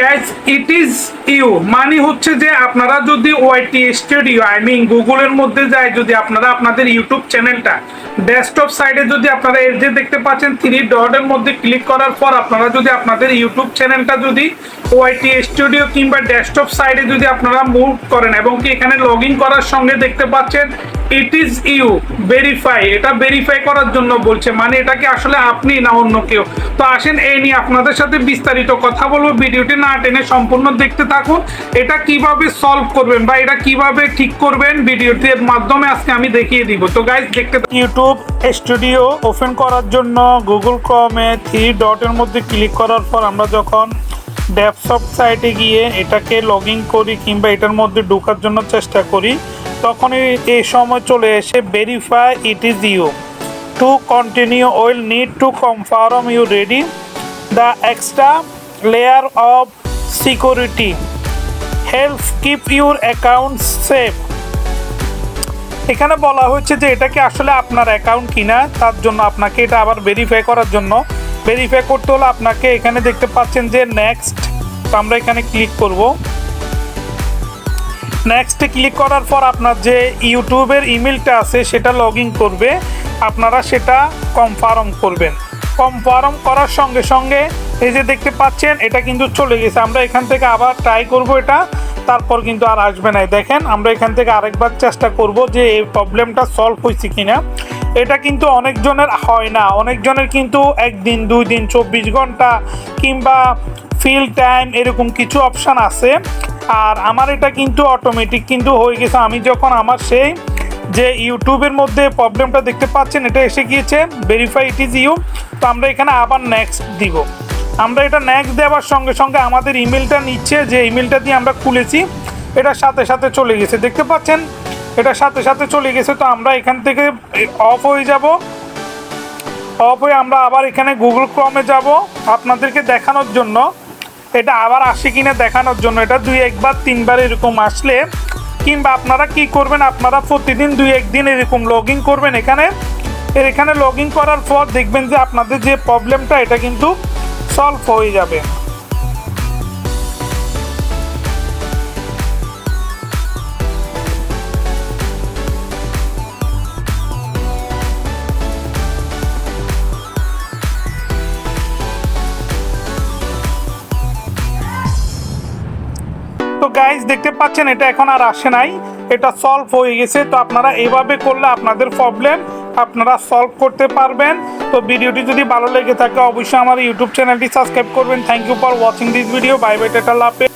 Guys, it is you মানে হচ্ছে যে আপনারা যদি ওয়াইটি স্টুডিও গুগলের মধ্যে যায়, যদি আপনারা আপনাদের ইউটিউব চ্যানেলটা ডেস্কটপ সাইডে যদি আপনারা এর যে দেখতে পাচ্ছেন থ্রি ডটের মধ্যে ক্লিক করার পর আপনারা যদি আপনাদের ইউটিউব চ্যানেলটা যদি ওয়াইটি স্টুডিও কিংবা ডেস্কটপ সাইডে যদি আপনারা মুভ করেন এবং কি এখানে লগ ইন করার সঙ্গে দেখতে পাচ্ছেন ইট ইজ ইউ ভেরিফাই, এটা ভেরিফাই করার জন্য বলছে, মানে এটা কি আসলে আপনি না অন্য কেউ। তো আসেন এই নিয়ে আপনাদের সাথে বিস্তারিত কথা বলবো, ভিডিওটি না টেনে সম্পূর্ণ দেখতে থাকুন। এটা কিভাবে সলভ করবেন বা এটা কিভাবে ঠিক করবেন ভিডিওটির মাধ্যমে আজকে আমি দেখিয়ে দিব। তো গাইস দেখতে ইউটিউব স্টুডিও ওপেন করার জন্য গুগল ক্রোমে থ্রি ডটের মধ্যে ক্লিক করার পর আমরা যখন ডেস্কটপ সাইটে গিয়ে এটাকে লগ ইন করি কিংবা এটার মধ্যে ঢোকার জন্য চেষ্টা করি, তখনই এই সময় চলে এসে verify it is you to continue will need to confirm you ready the extra layer of security help keep your account safe. এখানে বলা হচ্ছে যে এটা কি আসলে আপনার অ্যাকাউন্ট কিনা, তার জন্য আপনাকে এটা আবার ভেরিফাই করার জন্য ভেরিফাই করতে হলে আপনাকে এখানে দেখতে পাচ্ছেন যে নেক্সট, তো আমরা এখানে ক্লিক করব। নেক্সটে ক্লিক করার পর আপনার যে ইউটিউবের ইমেলটা আছে সেটা লগ ইন করবে, আপনারা সেটা কনফার্ম করবেন। কনফার্ম করার সঙ্গে সঙ্গে এই যে দেখতে পাচ্ছেন এটা কিন্তু চলে গেছে। আমরা এখান থেকে আবার ট্রাই করব এটা, তারপর কিন্তু আর আসবে না। দেখেন আমরা এখান থেকে আরেকবার চেষ্টা করব যে এই প্রবলেমটা সলভ হয়েছে কিনা। এটা কিন্তু অনেকজনের হয় না, অনেকজনের কিন্তু একদিন 2 দিন 24 ঘন্টা কিংবা ফিল টাইম এরকম কিছু অপশান আছে। আর আমার এটা কিন্তু অটোমেটিক কিন্তু হয়ে গেছে। আমি যখন আমার সেই যে ইউটিউবের মধ্যে প্রবলেমটা দেখতে পাচ্ছেন এটা এসে গিয়েছে ভেরিফাই ইট ইজ ইউ, তো আমরা এখানে আবার নেক্সট দিব। আমরা এটা নেক্সট দেওয়ার সঙ্গে সঙ্গে আমাদের ইমেলটা নিচ্ছে, যে ইমেলটা দিয়ে আমরা খুলেছি এটার সাথে সাথে চলে গেছে, দেখতে পাচ্ছেন এটার সাথে সাথে চলে গেছে। তো আমরা এখান থেকে অফ হয়ে যাব, অফ হয়ে আমরা আবার এখানে গুগল ক্রোমে যাব আপনাদেরকে দেখানোর জন্য এটা আবার আসে কিনা দেখানোর জন্য। এটা 2-1 বার 3 বার এরকম আসলে, কিংবা আপনারা কি করবেন, আপনারা প্রতিদিন 2-1 দিন এরকম লগ ইন করবেন এখানে লগ ইন করার পর দেখবেন যে আপনাদের যে প্রবলেমটা এটা কিন্তু সলভ হয়ে যাবে। তো গাইস দেখতে পাচ্ছেন এটা এখন আর আসে নাই, এটা সলভ হয়ে গেছে। তো আপনারা এইভাবে করলে আপনাদের প্রবলেম আপনারা সলভ করতে পারবেন। তো ভিডিওটি যদি ভালো লেগে থাকে অবশ্যই আমার ইউটিউব চ্যানেলটি সাবস্ক্রাইব করবেন। Thank you for watching this video. Bye bye, tata, love.